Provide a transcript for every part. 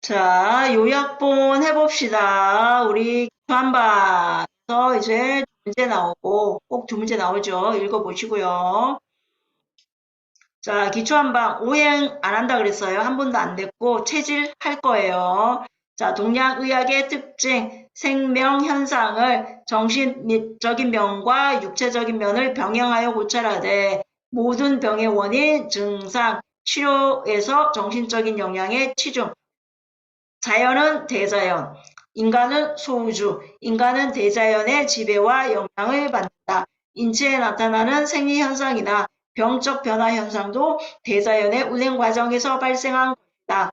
자, 요약본 해봅시다. 우리 기초한반에서 이제 두 문제 나오고, 꼭 두 문제 나오죠. 읽어보시고요. 자, 기초한반 오행 안 한다 그랬어요. 한 번도 안 됐고, 체질 할 거예요. 자, 동양의학의 특징, 생명 현상을 정신적인 면과 육체적인 면을 병행하여 고찰하되, 모든 병의 원인, 증상, 치료에서 정신적인 영향의 치중, 자연은 대자연, 인간은 소우주, 인간은 대자연의 지배와 영향을 받는다. 인체에 나타나는 생리현상이나 병적 변화 현상도 대자연의 운행 과정에서 발생한 것이다.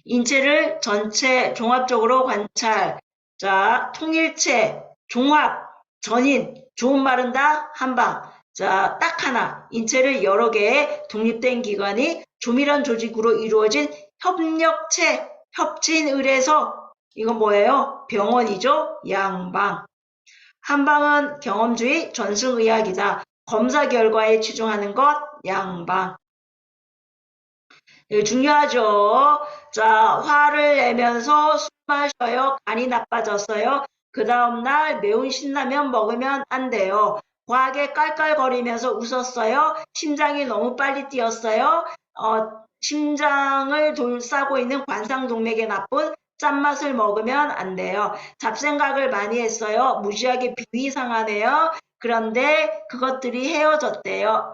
인체를 전체 종합적으로 관찰. 자, 통일체, 종합, 전인, 좋은 말은 다 한방. 자, 딱 하나. 인체를 여러 개의 독립된 기관이 조밀한 조직으로 이루어진 협력체, 협진을해서 이건 뭐예요? 병원이죠? 양방. 한방은 경험주의 전승의학이다. 검사 결과에 치중하는 것 양방. 중요하죠. 자, 화를 내면서 술 마셔요. 간이 나빠졌어요. 그 다음날 매운 신라면 먹으면 안 돼요. 과하게 깔깔거리면서 웃었어요. 심장이 너무 빨리 뛰었어요. 심장을 둘싸고 있는 관상동맥에 나쁜 짠맛을 먹으면 안 돼요. 잡생각을 많이 했어요. 무지하게 비위상하네요. 그런데 그것들이 헤어졌대요.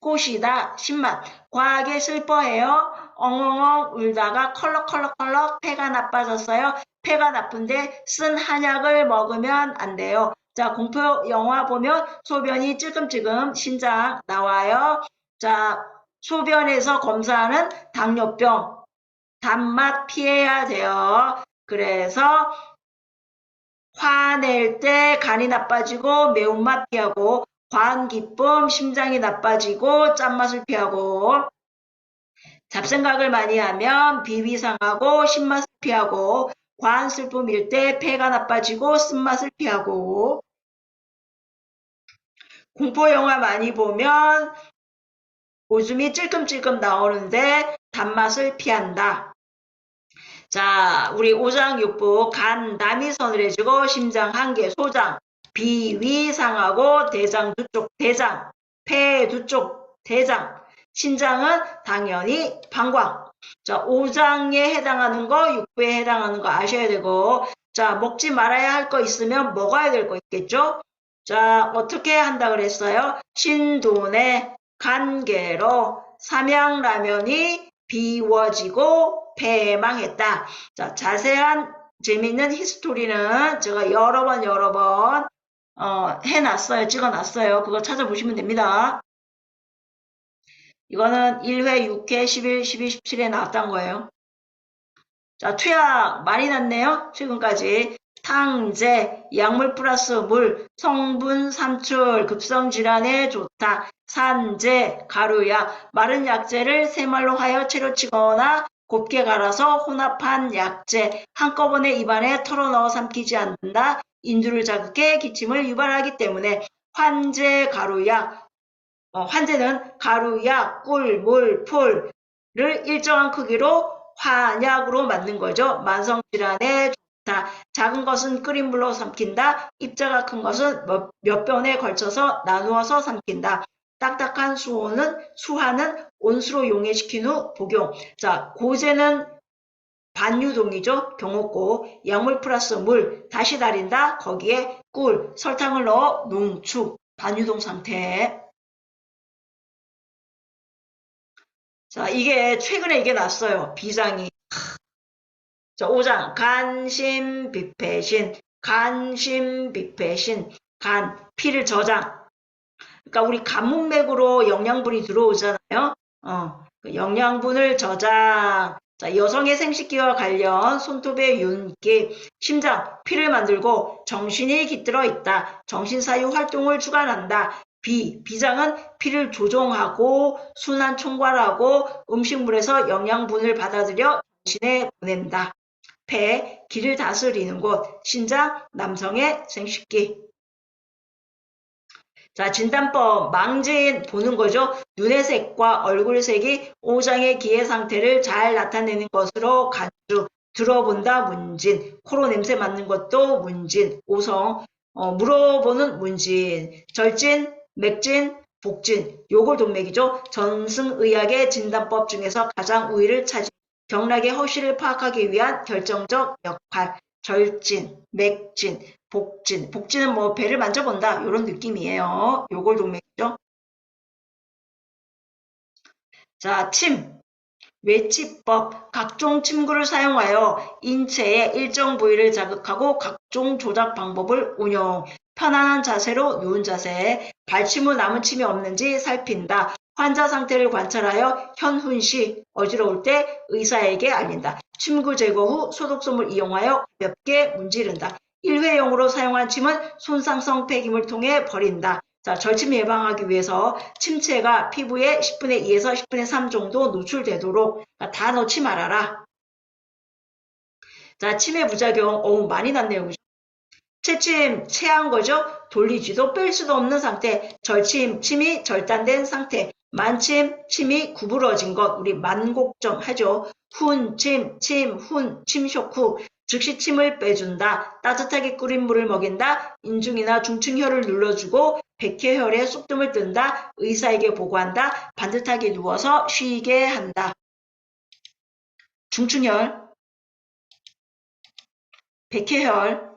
꽃이다. 신맛. 과하게 슬퍼해요. 엉엉엉 울다가 컬럭컬럭컬럭 폐가 나빠졌어요. 폐가 나쁜데 쓴 한약을 먹으면 안 돼요. 자, 공포 영화 보면 소변이 찔끔찔끔 신장 나와요. 자, 소변에서 검사하는 당뇨병, 단맛 피해야 돼요. 그래서 화낼 때 간이 나빠지고 매운맛 피하고, 과한 기쁨, 심장이 나빠지고 짠맛을 피하고, 잡생각을 많이 하면 비위 상하고 신맛을 피하고, 과한 슬픔일 때 폐가 나빠지고 쓴맛을 피하고, 공포영화 많이 보면 오줌이 찔끔찔끔 나오는데 단맛을 피한다. 자, 우리 오장육부 간 남이 서늘해지고 심장 한개, 소장, 비위 상하고 대장 두 쪽, 대장, 폐 두 쪽, 대장, 신장은 당연히 방광. 자, 오장에 해당하는 거, 육부에 해당하는 거 아셔야 되고, 자, 먹지 말아야 할 거 있으면 먹어야 될 거 있겠죠? 자, 어떻게 한다 그랬어요? 신돈의 간계로 삼양라면이 비워지고 패망했다. 자, 자세한 재미있는 히스토리는 제가 여러 번 해놨어요. 찍어놨어요. 그거 찾아보시면 됩니다. 이거는 1회, 6회, 11, 12, 17에 나왔던 거예요. 자, 투약 많이 났네요. 최근까지. 탕제, 약물 플러스 물, 성분 삼출, 급성질환에 좋다. 산제, 가루약, 마른 약재를 세말로 하여 채로치거나 곱게 갈아서 혼합한 약재, 한꺼번에 입안에 털어넣어 삼키지 않는다. 인두를 자극해 기침을 유발하기 때문에 환제, 가루약, 환제는 가루약, 꿀, 물, 풀을 일정한 크기로 환약으로 만든 거죠. 만성질환에 좋다. 작은 것은 끓인 물로 삼킨다. 입자가 큰 것은 몇 번에 걸쳐서 나누어서 삼킨다. 딱딱한 수화는 온수로 용해시킨 후 복용. 자, 고제는 반유동이죠. 경옥고, 약물 플러스 물, 다시 달인다. 거기에 꿀, 설탕을 넣어 농축, 반유동 상태. 자, 이게 최근에 이게 났어요. 비장이. 자, 5장 간심비패신, 간심비패신, 간 피를 저장. 그러니까 우리 간문맥으로 영양분이 들어오잖아요. 그 영양분을 저장. 자, 여성의 생식기와 관련 손톱의 윤기, 심장, 피를 만들고 정신이 깃들어 있다. 정신사유 활동을 주관한다. 비장은 피를 조종하고 순환 총괄하고 음식물에서 영양분을 받아들여 정신에 보낸다. 폐, 기를 다스리는 곳, 신장, 남성의 생식기. 자, 진단법, 망진 보는 거죠. 눈의 색과 얼굴 색이 오장의 기의 상태를 잘 나타내는 것으로 간주. 들어본다, 문진. 코로 냄새 맡는 것도 문진. 오성, 물어보는 문진. 절진, 맥진, 복진. 요걸 동맥이죠. 전승의학의 진단법 중에서 가장 우위를 차지. 경락의 허실을 파악하기 위한 결정적 역할. 절진, 맥진, 복진. 복진은 뭐 배를 만져본다. 이런 느낌이에요. 요걸 동맥이죠. 자, 침. 외치법. 각종 침구를 사용하여 인체의 일정 부위를 자극하고 각종 조작 방법을 운용. 편안한 자세로 누운 자세. 발침 후 남은 침이 없는지 살핀다. 환자 상태를 관찰하여 현훈 시 어지러울 때 의사에게 알린다. 침구 제거 후 소독솜을 이용하여 가볍게 문지른다. 일회용으로 사용한 침은 손상성 폐기물 통해 버린다. 자, 절침 예방하기 위해서 침체가 피부에 10분의 2에서 10분의 3 정도 노출되도록 다 넣지 말아라. 자, 침의 부작용, 많이 났네요. 그죠? 체침, 체한 거죠? 돌리지도 뺄 수도 없는 상태. 절침, 침이 절단된 상태. 만침, 침이 구부러진 것, 우리 만곡점 하죠. 훈, 침, 훈, 침쇼 후. 즉시 침을 빼준다. 따뜻하게 끓인 물을 먹인다. 인중이나 중층혈을 눌러주고 백회혈에 쑥뜸을 뜬다. 의사에게 보고한다. 반듯하게 누워서 쉬게 한다. 중층혈, 백회혈,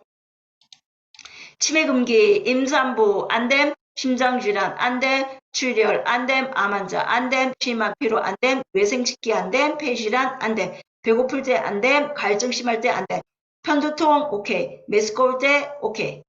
치매금기, 임산부, 안됨, 심장질환, 안됨, 출혈, 안됨, 암환자, 안됨, 심한 피로, 안됨, 외생식기, 안됨, 폐질환, 안됨, 배고플 때 안됨, 갈증 심할 때 안됨, 편두통, 오케이, 메스꺼울 때, 오케이.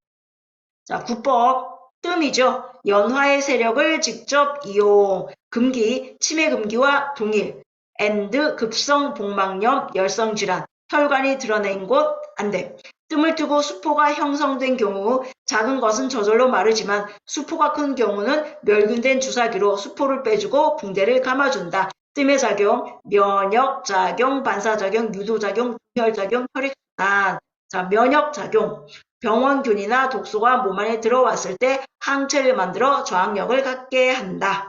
자, 구법, 뜸이죠. 연화의 세력을 직접 이용, 금기, 치매금기와 동일, 엔드, 급성 복막염, 열성질환, 혈관이 드러낸 곳, 안됨. 뜸을 뜨고 수포가 형성된 경우 작은 것은 저절로 마르지만 수포가 큰 경우는 멸균된 주사기로 수포를 빼주고 붕대를 감아준다. 뜸의 작용, 면역작용, 반사작용, 유도작용, 혈작용, 혈액순환. 자, 면역작용. 병원균이나 독소가 몸 안에 들어왔을 때 항체를 만들어 저항력을 갖게 한다.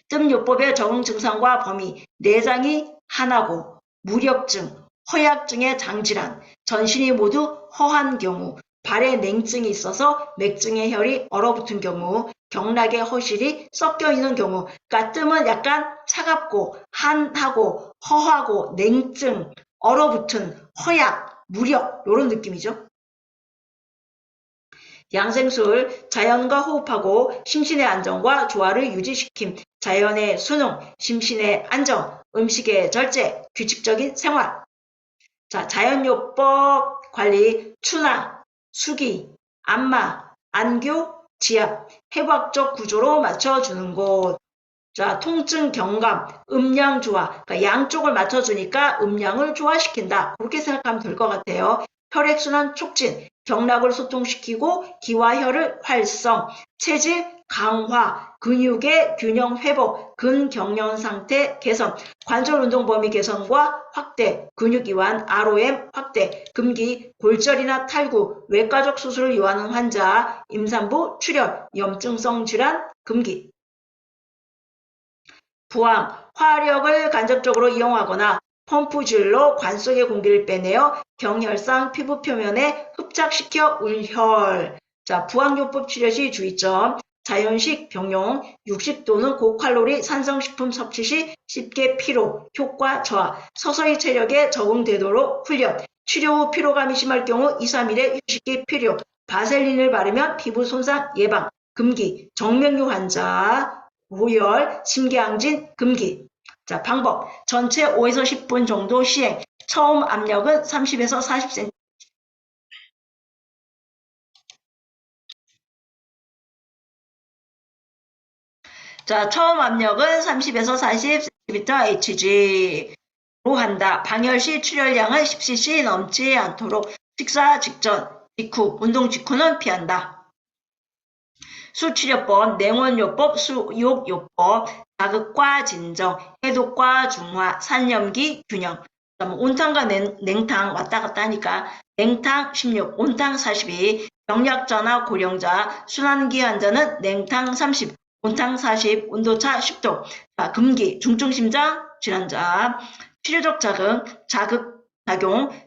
뜸요법의 적응 증상과 범위, 내장이 하나고, 무력증, 허약증의 장질환, 전신이 모두 허한 경우, 발에 냉증이 있어서 맥증의 혈이 얼어붙은 경우, 경락의 허실이 섞여 있는 경우, 그러니까 뜸은 약간 차갑고, 한하고, 허하고, 냉증, 얼어붙은, 허약, 무력, 이런 느낌이죠. 양생술, 자연과 호흡하고 심신의 안정과 조화를 유지시킴, 자연의 순응, 심신의 안정, 음식의 절제, 규칙적인 생활. 자, 자연요법 관리, 추나, 수기, 안마, 안교, 지압, 해부학적 구조로 맞춰주는 곳. 자, 통증 경감, 음량 조화. 그러니까 양쪽을 맞춰주니까 음량을 조화시킨다. 그렇게 생각하면 될 것 같아요. 혈액순환 촉진, 경락을 소통시키고 기와 혈을 활성, 체질 강화, 근육의 균형 회복, 근경련 상태 개선, 관절 운동 범위 개선과 확대, 근육 이완, ROM 확대, 금기, 골절이나 탈구, 외과적 수술을 요하는 환자, 임산부, 출혈, 염증성 질환, 금기. 부항, 화력을 간접적으로 이용하거나 펌프질로 관 속의 공기를 빼내어 경혈상 피부 표면에 흡착시켜 울혈. 자, 부항요법 치료 시 주의점. 자연식 병용, 육식 또는 고칼로리 산성식품 섭취 시 쉽게 피로, 효과 저하, 서서히 체력에 적응되도록 훈련. 치료 후 피로감이 심할 경우 2-3일의 휴식이 필요. 바셀린을 바르면 피부 손상 예방. 금기, 정맥류 환자. 고열, 심계항진, 금기. 자, 방법. 전체 5에서 10분 정도 시행. 처음 압력은 30에서 40cm. 자, 처음 압력은 30에서 40cm Hg로 한다. 방열 시 출혈량은 10cc 넘지 않도록 식사 직전, 직후, 운동 직후는 피한다. 수치료법, 냉온요법, 수욕요법, 자극과 진정, 해독과 중화, 산염기 균형. 온탕과 냉탕 왔다 갔다 하니까 냉탕 16, 온탕 42, 경락자나 고령자, 순환기 환자는 냉탕 30, 온탕 40, 온도차 10도. 자, 금기, 중증심장 질환자, 치료적 자극,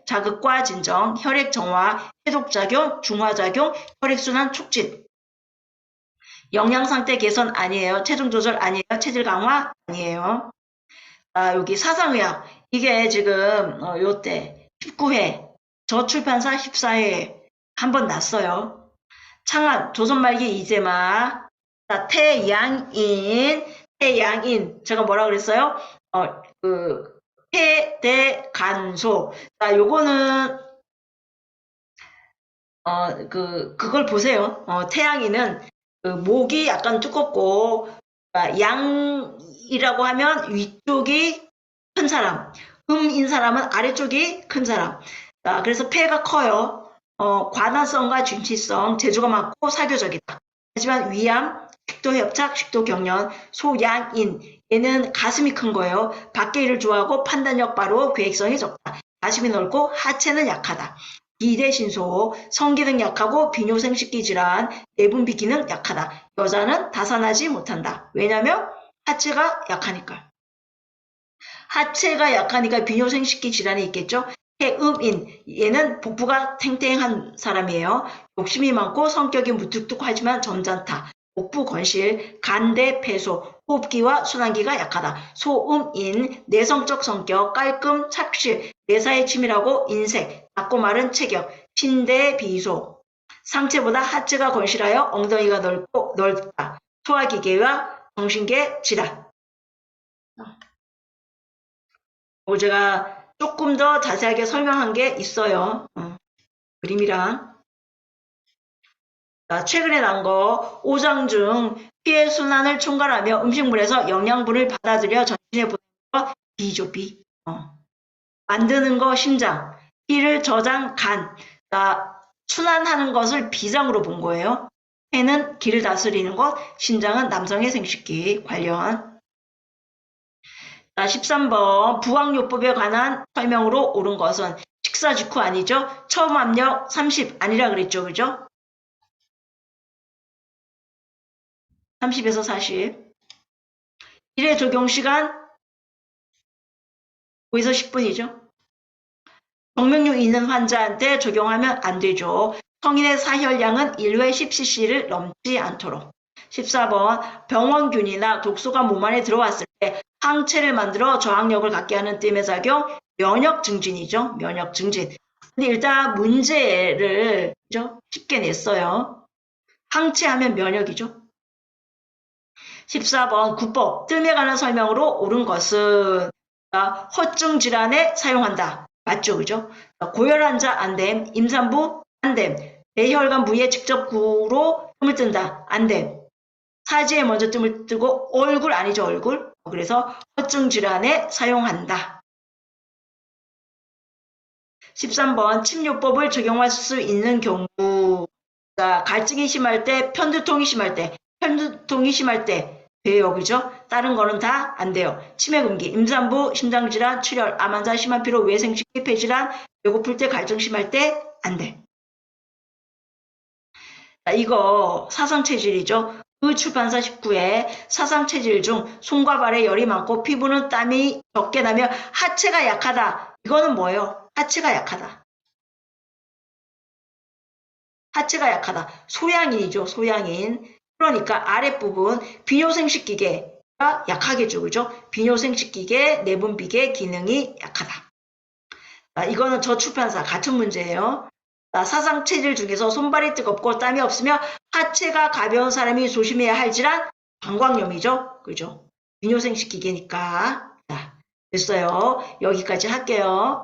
자극과 진정, 혈액 정화, 해독작용, 중화작용, 혈액순환 촉진. 영양상태 개선 아니에요. 체중 조절 아니에요. 체질 강화 아니에요. 여기 사상의학. 이게 지금 요때 19회, 저출판사 14회 한 번 났어요. 창안, 조선 말기 이재마. 자, 태양인. 제가 뭐라 그랬어요? 폐대간소. 자, 요거는 그걸 보세요. 태양인은 목이 약간 두껍고, 양이라고 하면 위쪽이 큰 사람, 음인 사람은 아래쪽이 큰 사람. 그래서 폐가 커요. 관한성과 준치성, 재주가 많고 사교적이다. 하지만 위암, 식도협착, 식도경련, 소양인. 얘는 가슴이 큰 거예요. 밖에 일을 좋아하고 판단력 빠르고 계획성이 적다. 가슴이 넓고 하체는 약하다. 비대신소, 성기능 약하고 비뇨생식기 질환, 내분비 기능 약하다. 여자는 다산하지 못한다. 왜냐면 하체가 약하니까. 하체가 약하니까 비뇨생식기 질환이 있겠죠. 해음인, 얘는 복부가 탱탱한 사람이에요. 욕심이 많고 성격이 무뚝뚝하지만 점잖다. 복부 건실, 간대 폐소, 호흡기와 순환기가 약하다. 소음인, 내성적 성격, 깔끔, 착실, 내사에 치밀하고 인색, 작고 마른 체격, 신대 비소. 상체보다 하체가 건실하여 엉덩이가 넓다. 소화기계와 정신계 질환. 제가 조금 더 자세하게 설명한 게 있어요. 그림이랑. 최근에 난 거 오장중 피해 순환을 총괄하며 음식물에서 영양분을 받아들여 전신에 보내는 거 B죠. B. 만드는 거 심장, 피를 저장 간. 순환하는 것을 비장으로 본 거예요. 폐는 기를 다스리는 것, 심장은 남성의 생식기 관련. 13번 부항요법에 관한 설명으로 옳은 것은 식사 직후 아니죠? 처음 압력 30 아니라 그랬죠. 그죠? 30에서 40. 1회 적용 시간 5에서 10분이죠. 정맥류 있는 환자한테 적용하면 안 되죠. 성인의 사혈량은 1회 10cc를 넘지 않도록. 14번 병원균이나 독소가 몸 안에 들어왔을 때 항체를 만들어 저항력을 갖게 하는 뜸의 작용, 면역 증진이죠. 면역 증진. 근데 일단 문제를 쉽게 냈어요. 항체하면 면역이죠. 14번 구법, 뜸에 관한 설명으로 옳은 것은 허증 질환에 사용한다. 맞죠? 그죠? 고혈 환자 안됨, 임산부 안됨, 뇌혈관 부위에 직접 구로 뜸을 뜬다. 안됨. 사지에 먼저 뜸을 뜨고 얼굴 아니죠. 얼굴. 그래서 허증 질환에 사용한다. 13번 침요법을 적용할 수 있는 경우 갈증이 심할 때, 편두통이 심할 때 돼요. 그죠? 다른 거는 다 안 돼요. 치매 금기, 임산부, 심장질환, 출혈, 암 환자, 심한 피로, 외생식기, 폐질환, 배고플 때, 갈증 심할 때 안 돼. 이거 사상체질이죠. 그 출판사 19회 사상체질 중 손과 발에 열이 많고 피부는 땀이 적게 나며 하체가 약하다. 이거는 뭐예요? 하체가 약하다. 하체가 약하다. 소양인이죠. 소양인. 그러니까 아랫부분 비뇨생식기계가 약하겠죠. 그죠? 비뇨생식기계, 내분비계 기능이 약하다. 이거는 저 출판사 같은 문제예요. 사상체질 중에서 손발이 뜨겁고 땀이 없으며 하체가 가벼운 사람이 조심해야 할 질환 방광염이죠. 그죠? 비뇨생식기계니까. 됐어요. 여기까지 할게요.